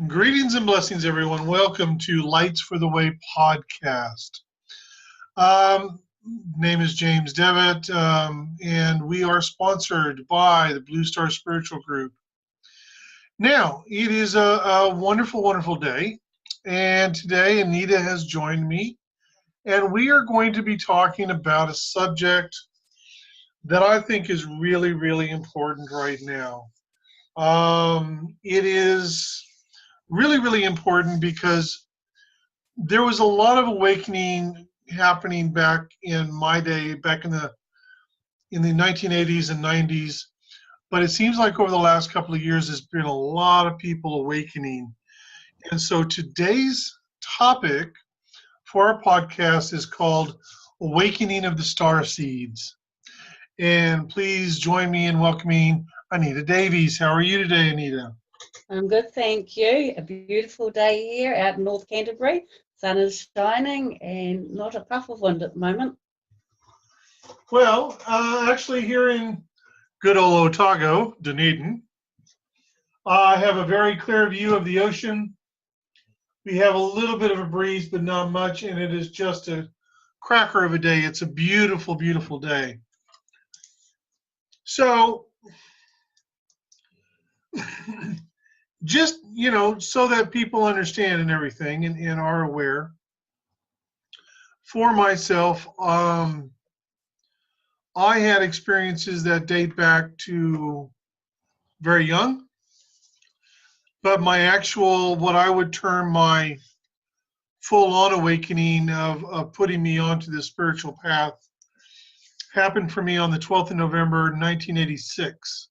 Greetings and blessings, everyone. Welcome to Lights for the Way podcast. Name is James Devitt, and we are sponsored by the Blue Star Spiritual Group. Now, it is a wonderful, wonderful day, and today Anita has joined me, and we are going to be talking about a subject that I think is really, really important right now. It is really, really important because there was a lot of awakening happening back in my day, back in the 1980s and 90s. But it seems like over the last couple of years, there's been a lot of people awakening. And so today's topic for our podcast is called Awakening of the Starseeds. And please join me in welcoming Anita Davies. How are you today, Anita? I'm good, thank you. A beautiful day here out in North Canterbury. Sun is shining and not a puff of wind at the moment. Well, actually here in good old Otago, Dunedin, I have a very clear view of the ocean. We have a little bit of a breeze, but not much, and it is just a cracker of a day. It's a beautiful, beautiful day. So, just, so that people understand and everything and are aware, for myself, I had experiences that date back to very young, but my actual, what I would term my full-on awakening of putting me onto this spiritual path happened for me on the 12th of November, 1986.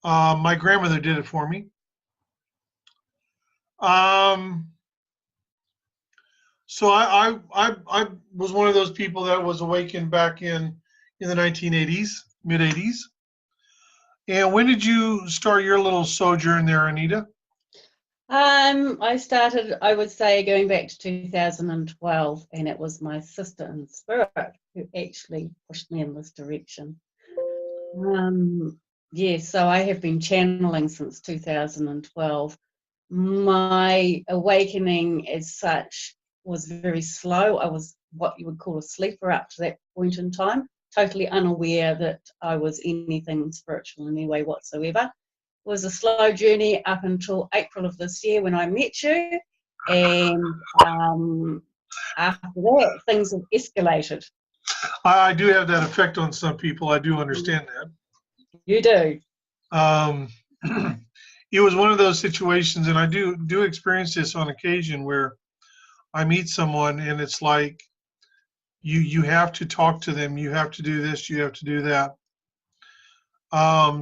My grandmother did it for me. So I was one of those people that was awakened back in the 1980s, mid 80s. And when did you start your little sojourn there, Anita? I started, I would say, going back to 2012, and it was my sister in spirit who actually pushed me in this direction. So I have been channeling since 2012. My awakening as such was very slow. I was what you would call a sleeper up to that point in time, totally unaware that I was anything spiritual in any way whatsoever. It was a slow journey up until April of this year when I met you, and after that things have escalated. I do have that effect on some people. I do understand that. You do. It was one of those situations, and I do experience this on occasion where I meet someone and it's like you have to talk to them, you have to do this, you have to do that.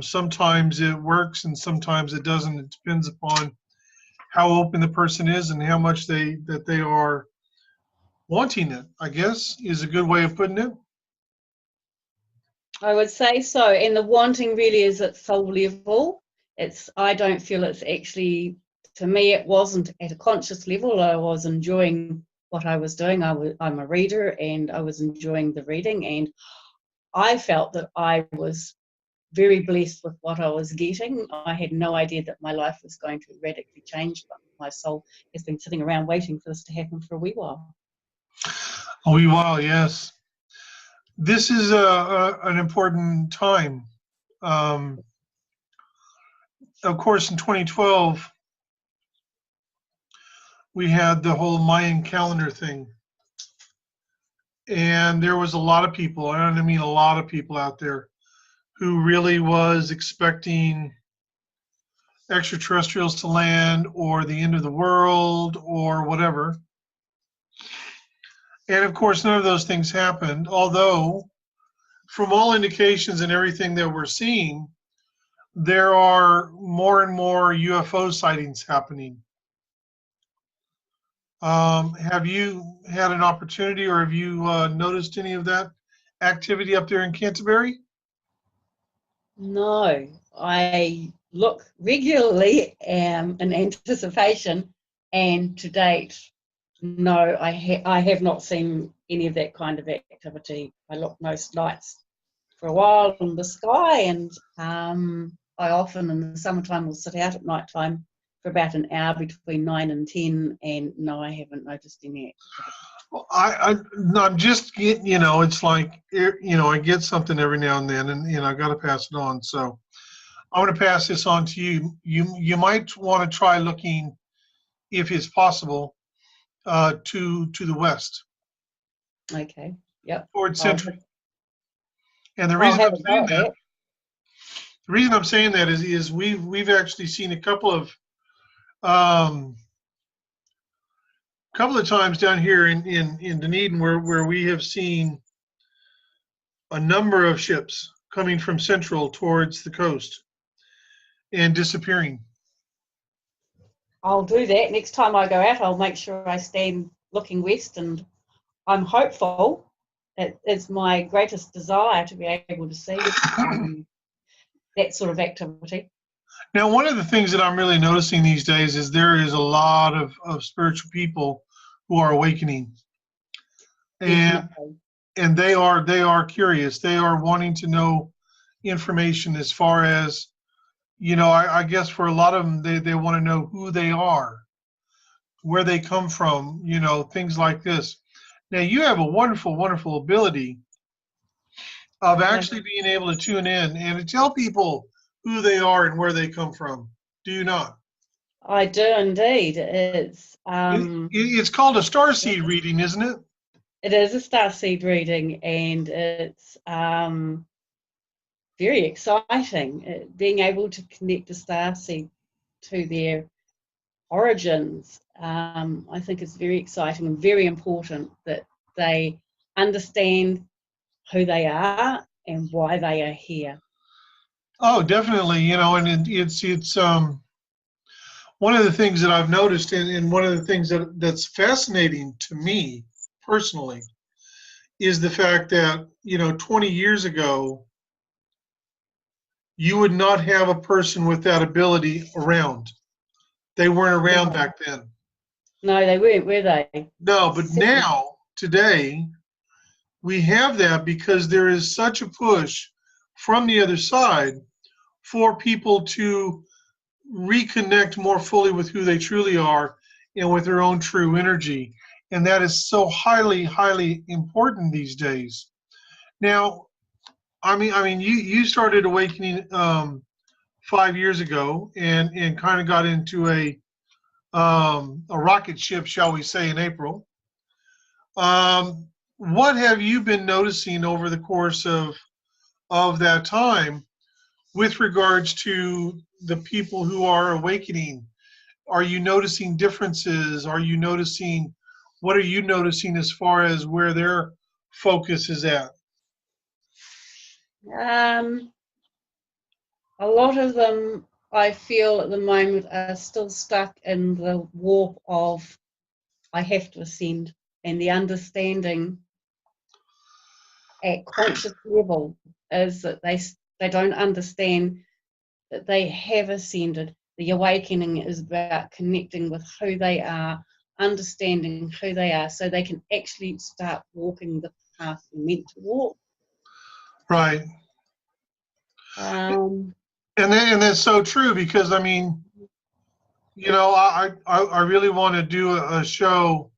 Sometimes it works and sometimes it doesn't. It depends upon how open the person is and how much they are wanting it, I guess, is a good way of putting it. I would say so. And the wanting really is at soul level. I don't feel it's actually, to me, it wasn't at a conscious level. I was enjoying what I was doing. I'm a reader and I was enjoying the reading, and I felt that I was very blessed with what I was getting. I had no idea that my life was going to radically change, but my soul has been sitting around waiting for this to happen for a wee while. A wee while, yes. This is an important time. Of course, in 2012, we had the whole Mayan calendar thing. And there was a lot of people, and I mean a lot of people out there, who really was expecting extraterrestrials to land or the end of the world or whatever. And of course, none of those things happened, although from all indications and everything that we're seeing, there are more and more UFO sightings happening. Have you had an opportunity, or have you noticed any of that activity up there in Canterbury? No, I look regularly in anticipation, and to date, no, I have not seen any of that kind of activity. I look most nights for a while in the sky, and I often in the summertime will sit out at night time for about an hour between 9 and 10, and no, I haven't noticed any activity. Well, I'm just getting, it's like, I get something every now and then, and I got to pass it on. So I'm going to pass this on to you. You might want to try looking, if it's possible, to the west, Okay. Yep. towards I'll, central. And I'll have a go at that. the reason I'm saying that is we've actually seen a couple of times down here in Dunedin where we have seen a number of ships coming from central towards the coast and disappearing. I'll do that. Next time I go out, I'll make sure I stand looking west, and I'm hopeful. It's my greatest desire to be able to see that sort of activity. Now, one of the things that I'm really noticing these days is there is a lot of spiritual people who are awakening. And Definitely. and they are curious. They are wanting to know information as far as, I guess for a lot of them, they want to know who they are, where they come from, things like this. Now, you have a wonderful, wonderful ability of actually being able to tune in and to tell people who they are and where they come from. Do you not? I do indeed. It's called a Starseed reading, isn't it? It is a Starseed reading, and it's very exciting. Being able to connect a Starseed to their origins, I think it's very exciting and very important that they understand who they are and why they are here. Oh, definitely. And it's one of the things that I've noticed, and one of the things that's fascinating to me personally, is the fact that 20 years ago you would not have a person with that ability around. They weren't around back then. No, they weren't, were they? No, but now, today, we have that because there is such a push from the other side for people to reconnect more fully with who they truly are and with their own true energy. And that is so highly, highly important these days. Now, you started awakening 5 years ago and kind of got into a rocket ship, shall we say, in April. What have you been noticing over the course of that time with regards to the people who are awakening? Are you noticing differences? What are you noticing as far as where their focus is at? A lot of them, I feel at the moment, are still stuck in the warp of I have to ascend, and the understanding at conscious level is that they don't understand that they have ascended. The awakening is about connecting with who they are, understanding who they are, so they can actually start walking the path they're meant to walk. Right. And that's so true because I really want to do a show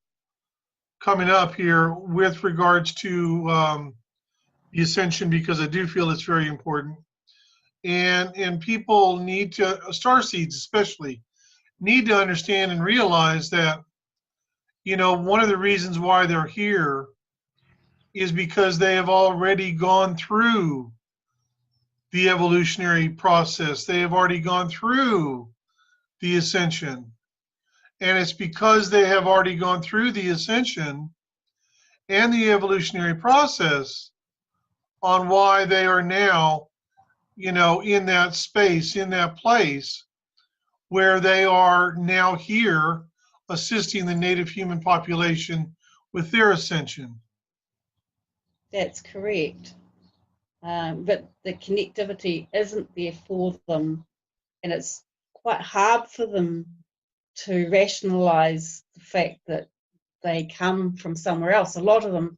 coming up here with regards to the ascension because I do feel it's very important. And people need to, starseeds especially, need to understand and realize that, one of the reasons why they're here is because they have already gone through the evolutionary process. They have already gone through the ascension. And it's because they have already gone through the ascension and the evolutionary process on why they are now, in that space, in that place where they are now here assisting the native human population with their ascension. That's correct. But the connectivity isn't there for them, and it's quite hard for them to rationalize the fact that they come from somewhere else. A lot of them,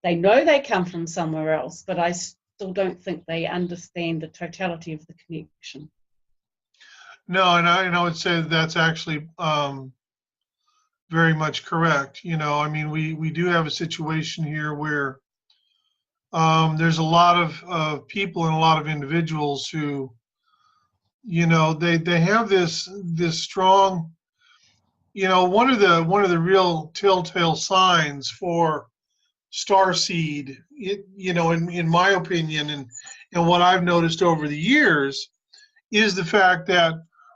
they know they come from somewhere else, but I still don't think they understand the totality of the connection. No, and I would say that's actually very much correct. I mean, we do have a situation here where there's a lot of people and a lot of individuals who, they have this strong, one of the real telltale signs for Starseed, in my opinion, and what I've noticed over the years, is the fact that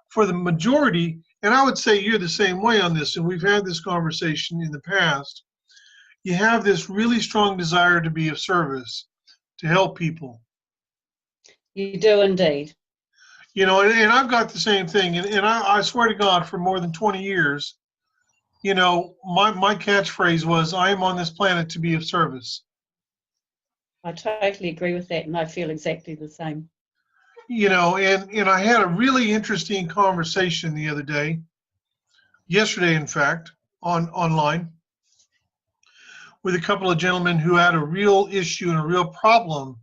for the majority, and I would say you're the same way on this, and we've had this conversation in the past, you have this really strong desire to be of service, to help people. You do indeed. And I've got the same thing, and I swear to God, for more than 20 years, my catchphrase was, I am on this planet to be of service. I totally agree with that, and I feel exactly the same. And I had a really interesting conversation the other day, yesterday, in fact, online, with a couple of gentlemen who had a real issue and a real problem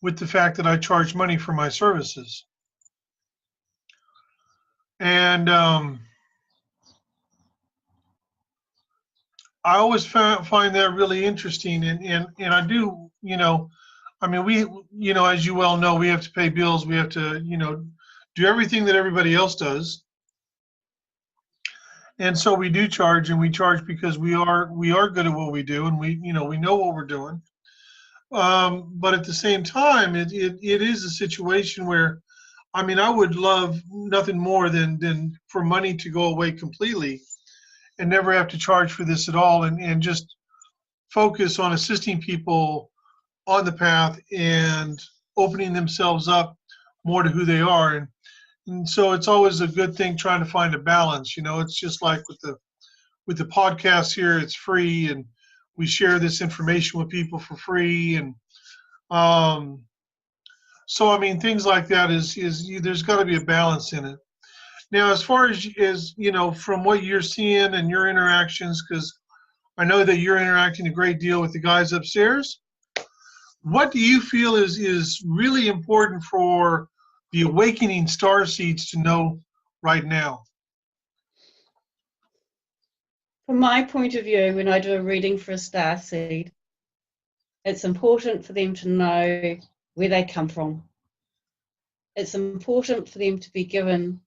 with the fact that I charge money for my services. And I always find that really interesting. And I do, I mean, as you well know, we have to pay bills. We have to, do everything that everybody else does. And so we do charge, and we charge because we are good at what we do, and we know what we're doing. But at the same time, it is a situation where, I mean, I would love nothing more than for money to go away completely and never have to charge for this at all, and just focus on assisting people on the path and opening themselves up more to who they are. And so it's always a good thing trying to find a balance. It's just like with the podcast here, it's free, and we share this information with people for free. And so, I mean, things like that is there's got to be a balance in it. Now, as far as from what you're seeing and your interactions, because I know that you're interacting a great deal with the guys upstairs, what do you feel is really important for the awakening starseeds to know right now? From my point of view, when I do a reading for a starseed, it's important for them to know where they come from. It's important for them to be given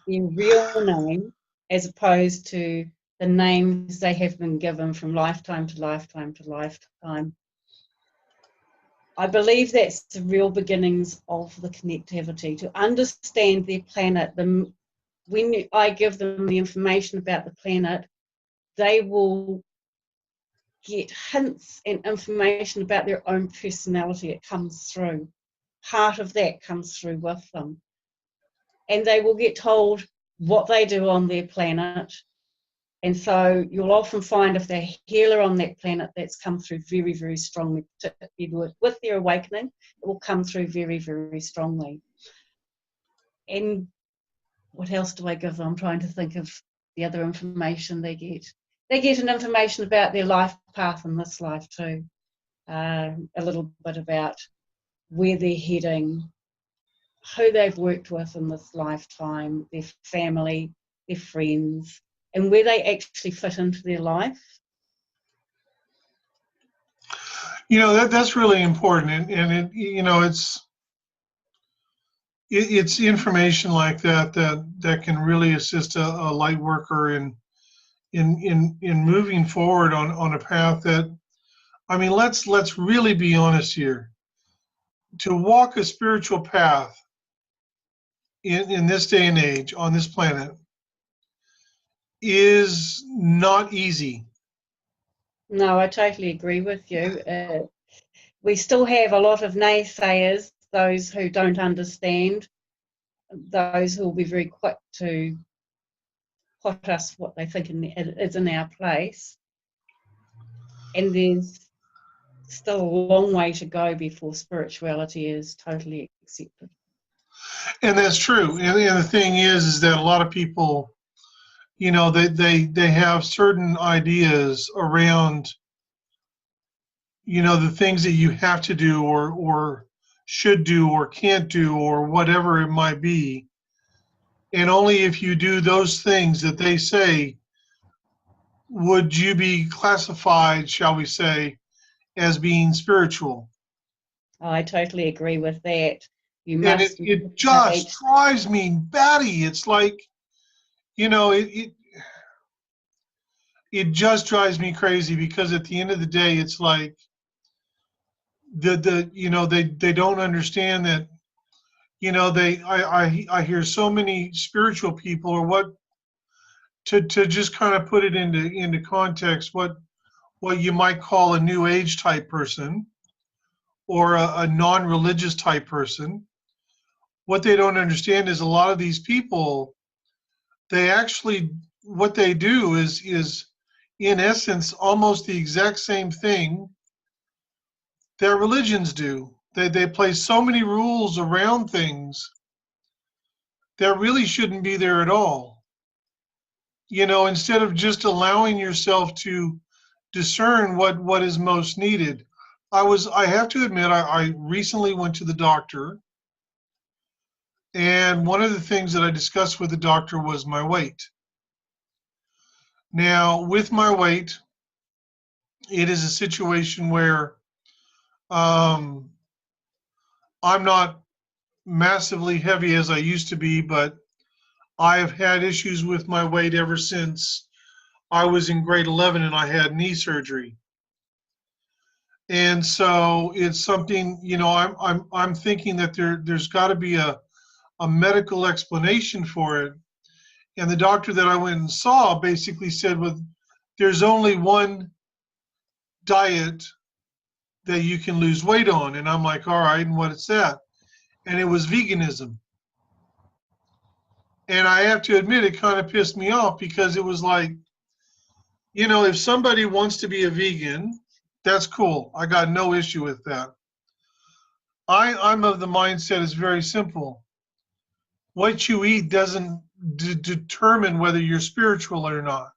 their real name as opposed to the names they have been given from lifetime to lifetime to lifetime. I believe that's the real beginnings of the connectivity, to understand their planet. When I give them the information about the planet, they will get hints and information about their own personality. It comes through. Part of that comes through with them. And they will get told what they do on their planet. And so you'll often find if they're a healer on that planet, that's come through very, very strongly, particularly with their awakening, it will come through very, very strongly. And what else do I give them? I'm trying to think of the other information they get. They get an information about their life path in this life too. A little bit about where they're heading, who they've worked with in this lifetime, their family, their friends, and where they actually fit into their life. That's really important, and it's information like that can really assist a light worker in moving forward on a path that, I mean, let's really be honest here. To walk a spiritual path in this day and age on this planet is not easy. No, I totally agree with you. We still have a lot of naysayers, those who don't understand, those who will be very quick to put us what they think is in our place. And there's still a long way to go before spirituality is totally accepted. And that's true. And the thing is that a lot of people, they have certain ideas around, the things that you have to do or should do or can't do or whatever it might be. And only if you do those things that they say would you be classified, shall we say, as being spiritual. I totally agree with that. You And must it just meditate. drives me batty. It's like, you know, it just drives me crazy because at the end of the day, it's like they don't understand that, I hear so many spiritual people, or what, to just kind of put it into context, what you might call a new age type person, or a non-religious type person. What they don't understand is a lot of these people, they actually, what they do is in essence almost the exact same thing their religions do. They place so many rules around things that really shouldn't be there at all. Instead of just allowing yourself to discern what is most needed. I have to admit, I recently went to the doctor, and one of the things that I discussed with the doctor was my weight. Now, with my weight, it is a situation where um, I'm not massively heavy as I used to be, but I have had issues with my weight ever since I was in grade 11 and I had knee surgery. And so it's something, I'm thinking that there's got to be a medical explanation for it. And the doctor that I went and saw basically said, well, there's only one diet that you can lose weight on. And I'm like, all right, and what is that? And it was veganism. And I have to admit, it kind of pissed me off because it was like, if somebody wants to be a vegan, that's cool. I got no issue with that. I'm of the mindset is very simple. What you eat doesn't determine whether you're spiritual or not.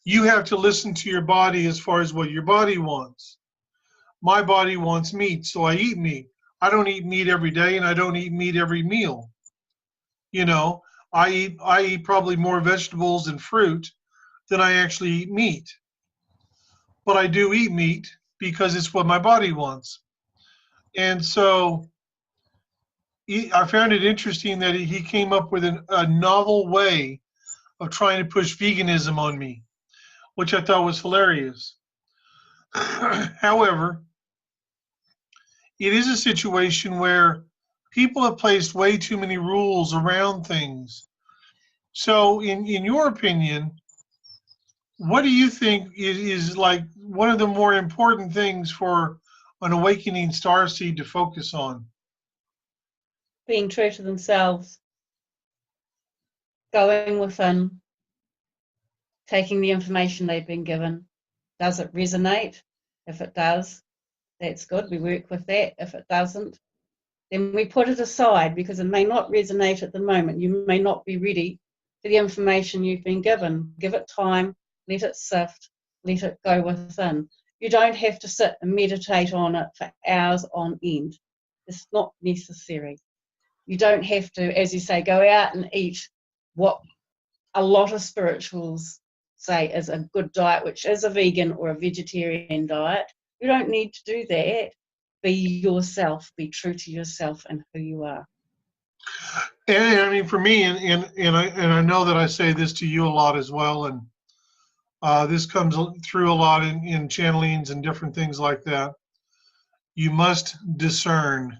You have to listen to your body as far as what your body wants. My body wants meat, so I eat meat. I don't eat meat every day, and I don't eat meat every meal. You know, I eat probably more vegetables and fruit than I actually eat meat. But I do eat meat because it's what my body wants. And so I found it interesting that he came up with a novel way of trying to push veganism on me, which I thought was hilarious. However, it is a situation where people have placed way too many rules around things. So, in your opinion, what do you think is like one of the more important things for an awakening starseed to focus on? Being true to themselves, going within, taking the information they've been given. Does it resonate? If it does, that's good. We work with that. If it doesn't, then we put it aside because it may not resonate at the moment. You may not be ready for the information you've been given. Give it time, let it sift, let it go within. You don't have to sit and meditate on it for hours on end. It's not necessary. You don't have to, as you say, go out and eat what a lot of spirituals say is a good diet, which is a vegan or a vegetarian diet. You don't need to do that. Be yourself, be true to yourself and who you are. And I mean, for me, and I know that I say this to you a lot as well, and this comes through a lot in channelings and different things like that. You must discern.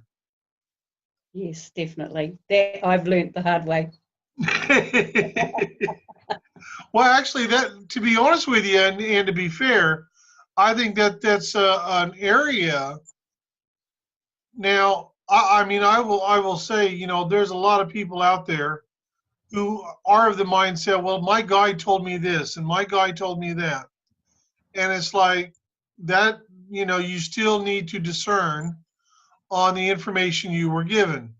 Yes, definitely. That I've learnt the hard way. Well, actually, that, to be honest with you, and to be fair, I think that's an area. Now, I mean, I will say, there's a lot of people out there who are of the mindset, well, my guide told me this, and my guide told me that, and it's like that. You still need to discern on the information you were given.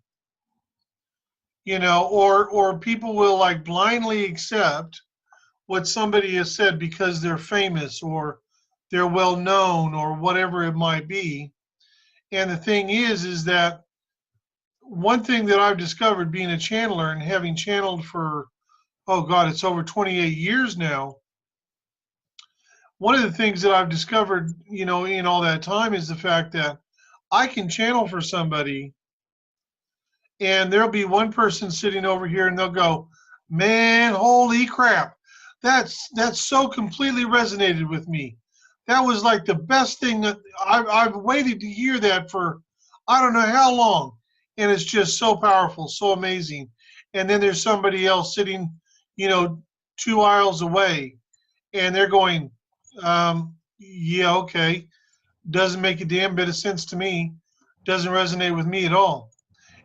Or people will like blindly accept what somebody has said because they're famous or they're well known or whatever it might be. And the thing is that one thing that I've discovered being a channeler and having channeled for, oh God, it's over 28 years now. One of the things that I've discovered, in all that time is the fact that I can channel for somebody and there'll be one person sitting over here and they'll go, man, holy crap. That's so completely resonated with me. That was like the best thing that I've waited to hear that for I don't know how long. And it's just so powerful, so amazing. And then there's somebody else sitting, 2 aisles away and they're going, yeah, okay. Doesn't make a damn bit of sense to me. Doesn't resonate with me at all.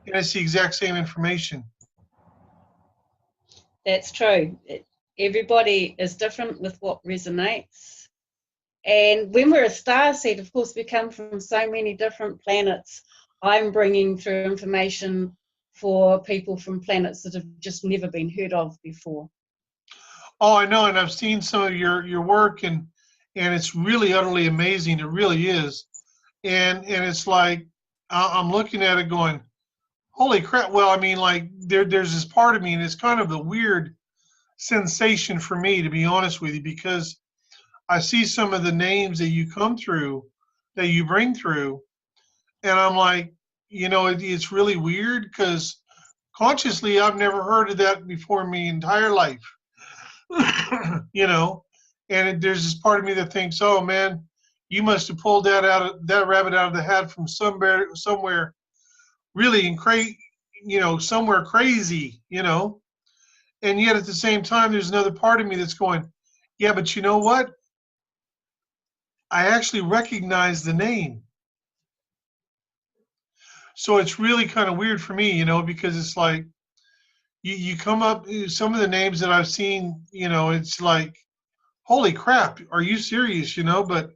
And it's the exact same information. That's true. Everybody is different with what resonates. And when we're a starseed, of course, we come from so many different planets. I'm bringing through information for people from planets that have just never been heard of before. Oh, I know, and I've seen some of your work, and it's really utterly amazing. It really is, and it's like I'm looking at it going, holy crap. Well, I mean, like there's this part of me, and it's kind of a weird sensation for me, to be honest with you, because I see some of the names that you come through, that you bring through, and I'm like, it's really weird because consciously I've never heard of that before in my entire life. And there's this part of me that thinks, oh man, you must have pulled that rabbit out of the hat from somewhere really somewhere crazy, and yet at the same time there's another part of me that's going, yeah, but you know what, I actually recognize the name. So it's really kind of weird for me, because it's like you come up, some of the names that I've seen, it's like, holy crap, are you serious? But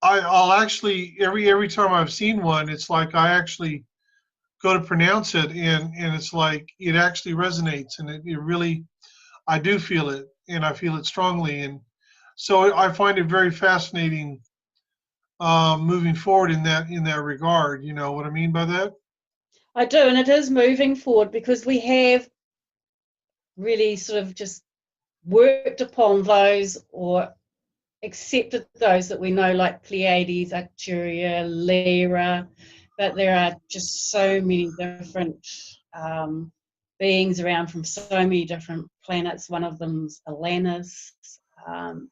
I'll actually every time I've seen one, it's like I actually go to pronounce it, and it's like it actually resonates, and it really, I do feel it, and I feel it strongly, and so I find it very fascinating, moving forward in that regard. You know what I mean by that? I do, and it is moving forward because we have really sort of just worked upon those or accepted those that we know, like Pleiades, Arcturus, Lyra, but there are just so many different beings around from so many different planets. One of them's Atlantis. I'm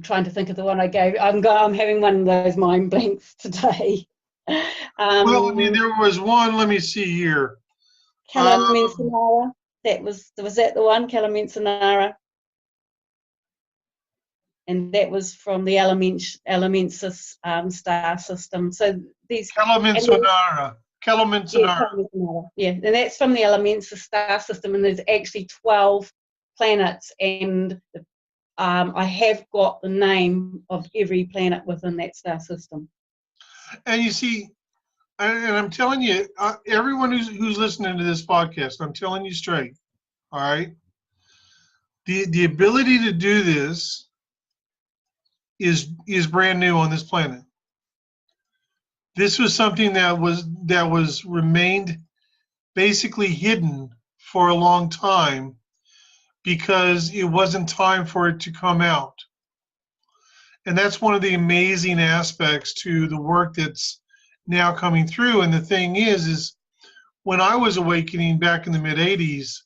trying to think of the one I gave. I'm having one of those mind blanks today. Well, I mean, there was one. Let me see here. Calamencinara. Was that the one, Calamencinara? And that was from the Elemensis star system. So these Calamencinara. Yeah, and that's from the Elemensis star system, and there's actually 12 planets, and I have got the name of every planet within that star system. And you see, and I'm telling you, everyone who's listening to this podcast, I'm telling you straight, all right? The ability to do this is brand new on this planet. This was something that was remained basically hidden for a long time because it wasn't time for it to come out. And that's one of the amazing aspects to the work that's now coming through. And the thing is when I was awakening back in the mid 80s,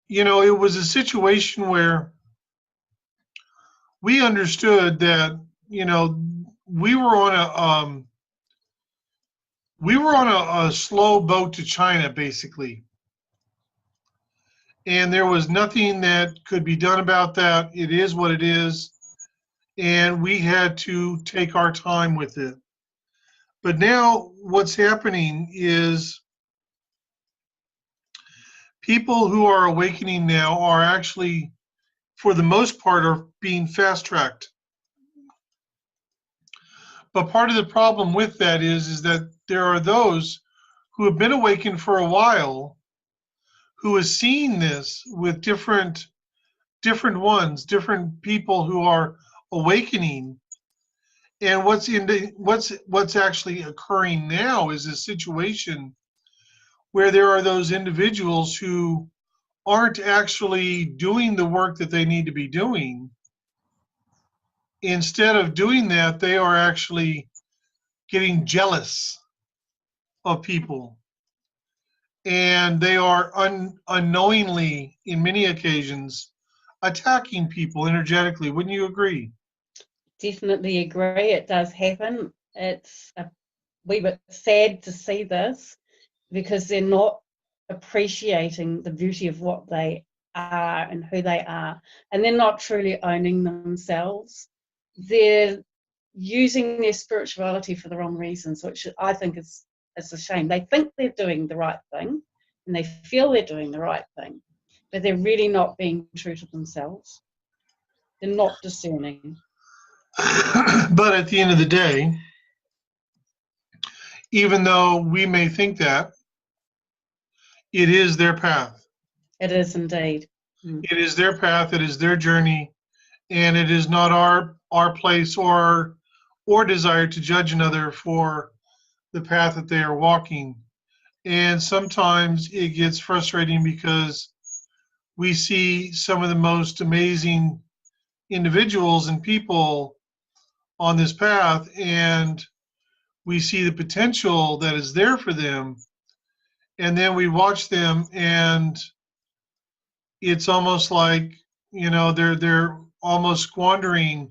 it was a situation where we understood that, we were on a slow boat to China, basically. And there was nothing that could be done about that. It is what it is. And we had to take our time with it. But now what's happening is people who are awakening now are actually, for the most part, are being fast-tracked. But part of the problem with that is that there are those who have been awakened for a while who is seeing this with different ones, different people who are awakening, And what's actually occurring now is a situation where there are those individuals who aren't actually doing the work that they need to be doing. Instead of doing that, they are actually getting jealous of people, and they are unknowingly, in many occasions, attacking people energetically. Wouldn't you agree? Definitely agree. It does happen. It's a wee bit sad to see this because they're not appreciating the beauty of what they are and who they are, and they're not truly owning themselves. They're using their spirituality for the wrong reasons, which I think is a shame. They think they're doing the right thing and they feel they're doing the right thing, but they're really not being true to themselves. They're not discerning. But at the end of the day, even though we may think that, it is their path. It is indeed. It is their path, it is their journey, and it is not our place or desire to judge another for the path that they are walking. And sometimes it gets frustrating because we see some of the most amazing individuals and people on this path, and we see the potential that is there for them, and then we watch them, and it's almost like, they're almost squandering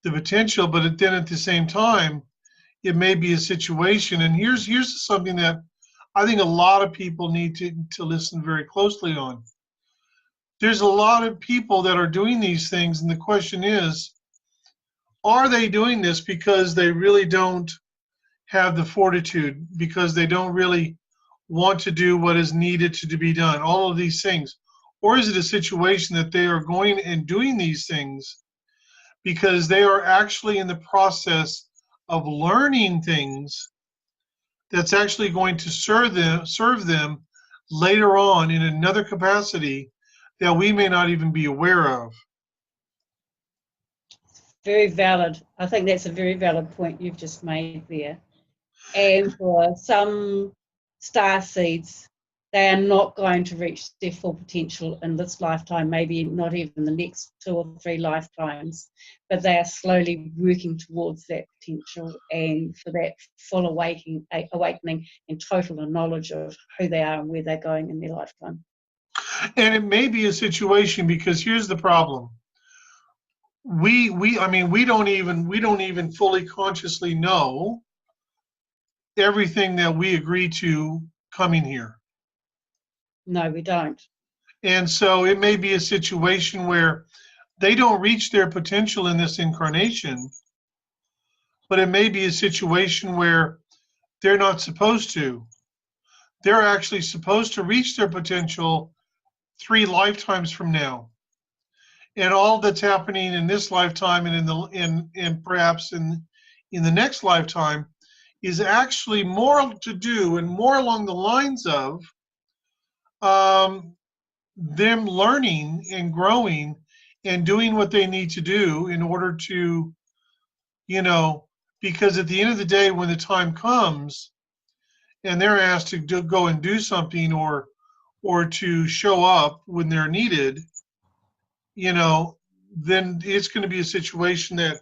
the potential. But then at the same time, it may be a situation, and here's something that I think a lot of people need to listen very closely on. There's a lot of people that are doing these things, and the question is, are they doing this because they really don't have the fortitude, because they don't really want to do what is needed to be done, all of these things? Or is it a situation that they are going and doing these things because they are actually in the process of learning things that's actually going to serve them later on in another capacity that we may not even be aware of? Very valid. I think that's a very valid point you've just made there. And for some star seeds, they are not going to reach their full potential in this lifetime, maybe not even the next 2 or 3 lifetimes, but they are slowly working towards that potential and for that full awakening and total knowledge of who they are and where they're going in their lifetime. And it may be a situation, because here's the problem. We don't even fully consciously know everything that we agree to coming here. No, we don't. And so it may be a situation where they don't reach their potential in this incarnation, but it may be a situation where they're not supposed to. They're actually supposed to reach their potential 3 lifetimes from now. And all that's happening in this lifetime and in perhaps in the next lifetime is actually more to do and more along the lines of um, them learning and growing and doing what they need to do in order to, you know, because at the end of the day, when the time comes and they're asked to go and do something, or to show up when they're needed, you know, then it's going to be a situation that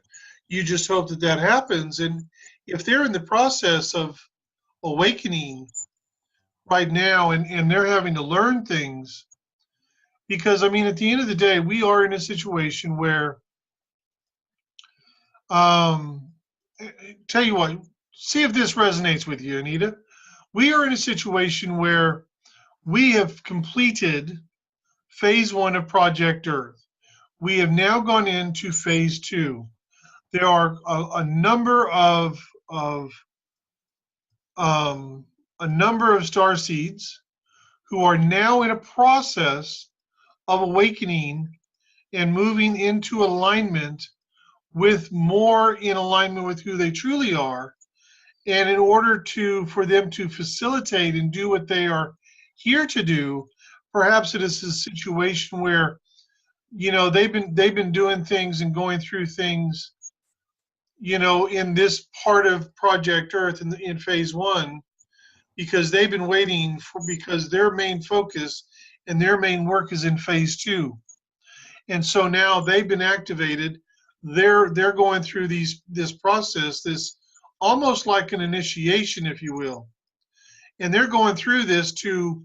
you just hope that that happens. And if they're in the process of awakening right now, and they're having to learn things, because I mean, at the end of the day, we are in a situation where, um, tell you what, see if this resonates with you, Anita. We are in a situation where we have completed phase 1 of Project Earth. We have now gone into phase 2. There are a number of um, a number of starseeds who are now in a process of awakening and moving into alignment with more in alignment with who they truly are. And in order for them to facilitate and do what they are here to do, perhaps it is a situation where, they've been doing things and going through things, in this part of Project Earth in phase one, because they've been waiting because their main focus and their main work is in phase two. And so now they've been activated. They're going through this process, this almost like an initiation, if you will. And they're going through this to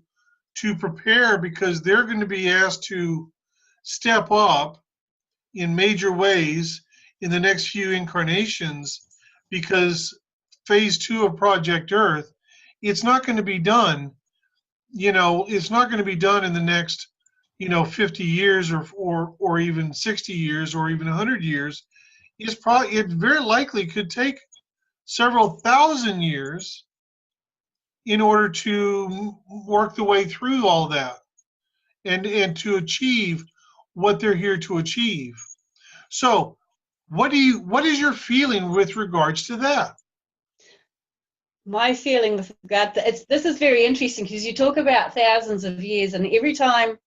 prepare, because they're going to be asked to step up in major ways in the next few incarnations, because phase two of Project Earth, it's not going to be done, it's not going to be done in the next 50 years or even 60 years or even 100 years. It very likely could take several thousand years in order to work the way through all that and to achieve what they're here to achieve. So what is your feeling with regards to that? My feeling with regard to this is very interesting, because you talk about thousands of years, and every time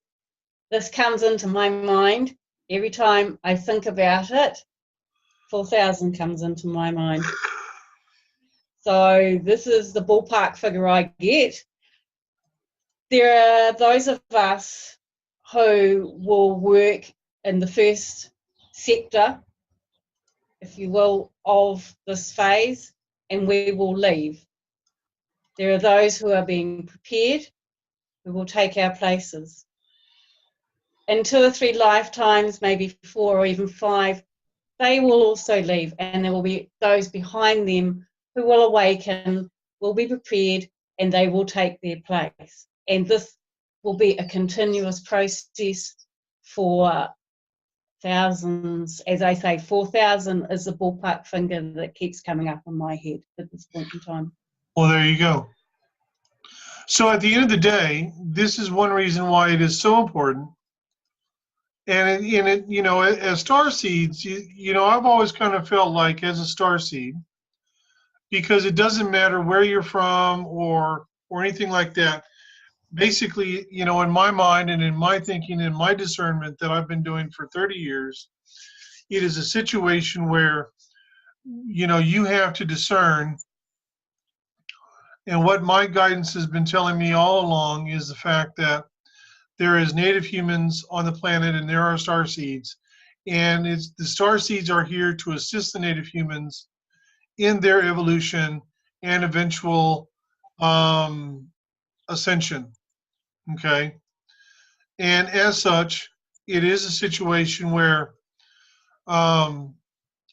this comes into my mind, every time I think about it, 4,000 comes into my mind. So this is the ballpark figure I get. There are those of us who will work in the first sector, if you will, of this phase, and we will leave. There are those who are being prepared, who will take our places. In 2 or 3 lifetimes, maybe 4 or even 5, they will also leave, and there will be those behind them who will awaken, will be prepared, and they will take their place. And this will be a continuous process for thousands. As I say, 4,000 is the ballpark figure that keeps coming up in my head at this point in time. Well, there you go. So at the end of the day, this is one reason why it is so important. And as starseeds, I've always kind of felt like, as a starseed, because it doesn't matter where you're from or anything like that. Basically, in my mind and in my thinking and my discernment that I've been doing for 30 years, it is a situation where, you have to discern. And what my guidance has been telling me all along is the fact that there is native humans on the planet and there are starseeds. And the starseeds are here to assist the native humans in their evolution and eventual ascension. Okay. And as such, it is a situation where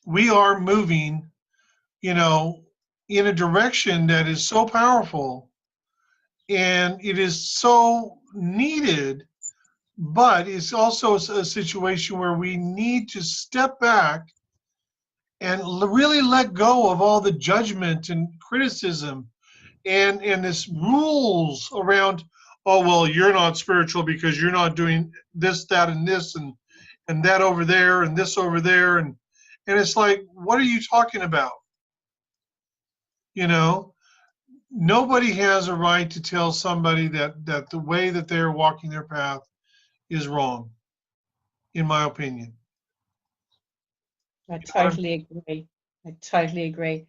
we are moving, in a direction that is so powerful, and it is so needed, but it's also a situation where we need to step back and really let go of all the judgment and criticism and this rules around, oh, well, you're not spiritual because you're not doing this, that, and this, and that over there, and this over there, and it's like, what are you talking about? Nobody has a right to tell somebody that the way that they're walking their path is wrong, in my opinion. I totally agree. I totally agree.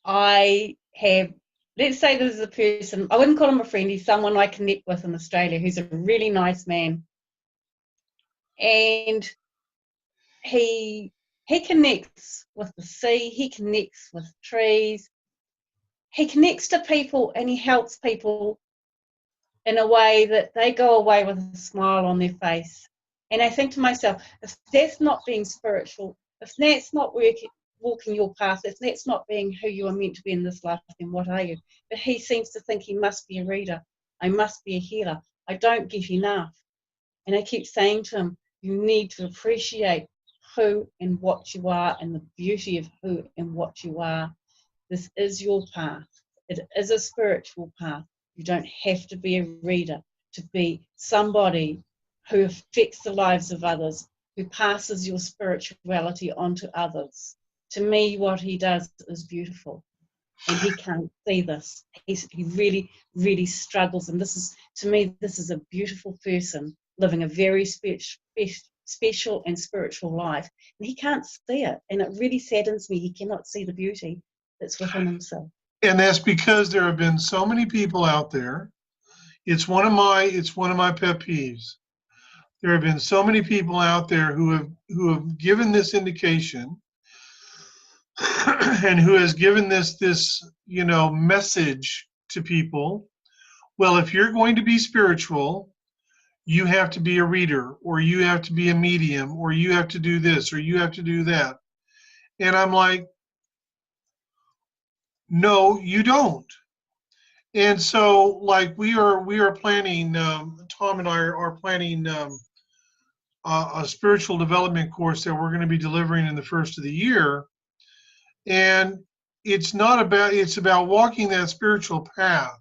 I have, let's say there's a person, I wouldn't call him a friend, he's someone I connect with in Australia who's a really nice man. And he connects with the sea, he connects with trees, he connects to people, and he helps people in a way that they go away with a smile on their face. And I think to myself, if that's not being spiritual, if that's not walking your path, if that's not being who you are meant to be in this life, then what are you? But he seems to think he must be a reader. I must be a healer. I don't get enough. And I keep saying to him, you need to appreciate who and what you are and the beauty of who and what you are. This is your path. It is a spiritual path. You don't have to be a reader to be somebody who affects the lives of others, who passes your spirituality on to others. To me, what he does is beautiful, and he can't see this. He really, really struggles, and this is, to me, this is a beautiful person living a very special and spiritual life, and he can't see it, and it really saddens me. He cannot see the beauty that's within himself. And that's because there have been so many people out there. It's one of my pet peeves. There have been so many people out there who have given this indication and who has given this message to people. Well, if you're going to be spiritual, you have to be a reader, or you have to be a medium, or you have to do this, or you have to do that. And I'm like, no, you don't. And so, like, we are planning. Tom and I are planning a spiritual development course that we're going to be delivering in the first of the year. And it's about walking that spiritual path.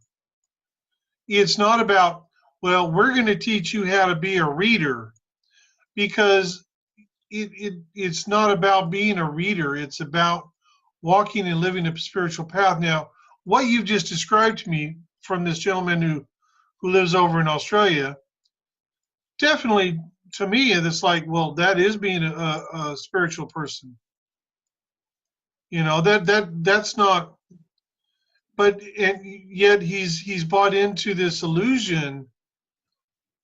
It's not about, well, we're going to teach you how to be a reader, because it's not about being a reader. It's about walking and living a spiritual path. Now, what you've just described to me from this gentleman who lives over in Australia, definitely to me, it's like, well, that is being a spiritual person. That's not. But and yet he's bought into this illusion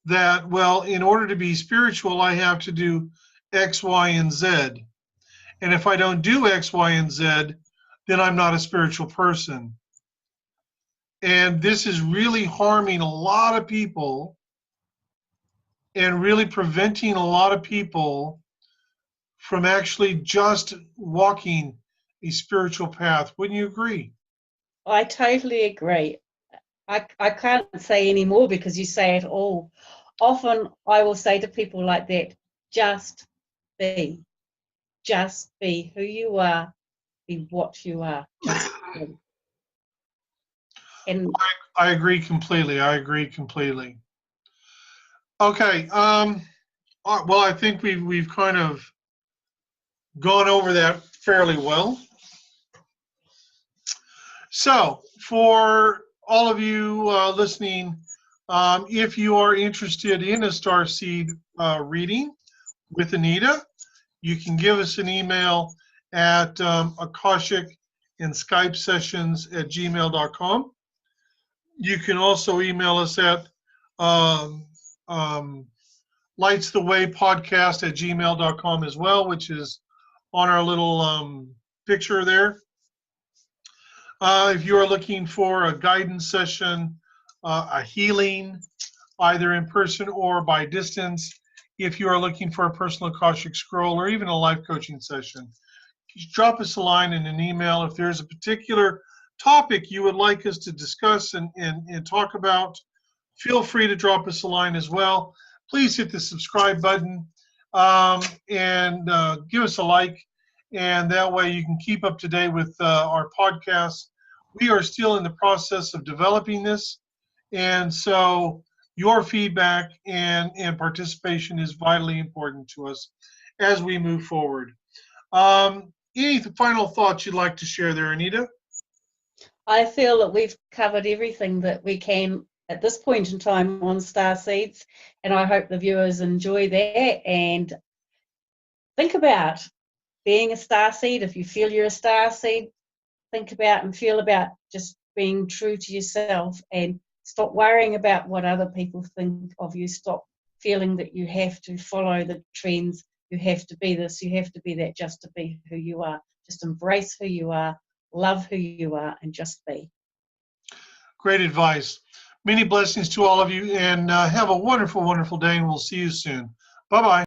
that, well, in order to be spiritual, I have to do X, Y, and Z. And if I don't do X, Y, and Z, then I'm not a spiritual person. And this is really harming a lot of people and really preventing a lot of people from actually just walking a spiritual path. Wouldn't you agree? I totally agree. I can't say any more because you say it all. Often I will say to people like that, just be. Just be who you are, be what you are. Just be. And I agree completely. Okay. Well, I think we've kind of gone over that fairly well. So, for all of you listening, if you are interested in a Starseed reading with Anita, you can give us an email at Akashic and Skype sessions at gmail.com. You can also email us at Lights the Way podcast at gmail.com as well, which is on our little picture there. If you are looking for a guidance session, a healing, either in person or by distance, if you are looking for a personal Akashic scroll or even a life coaching session, drop us a line in an email. If there's a particular topic you would like us to discuss and talk about, feel free to drop us a line as well. Please hit the subscribe button and give us a like, and that way you can keep up to date with our podcast. We are still in the process of developing this, and so your feedback and participation is vitally important to us as we move forward. Any final thoughts you'd like to share there, Anita? I feel that we've covered everything that we can at this point in time on Starseeds, and I hope the viewers enjoy that and think about being a starseed. If you feel you're a starseed, think about and feel about just being true to yourself and stop worrying about what other people think of you. Stop feeling that you have to follow the trends, you have to be this, you have to be that, just to be who you are. Just embrace who you are, love who you are, and just be. Great advice. Many blessings to all of you, and have a wonderful, wonderful day, and we'll see you soon. Bye-bye.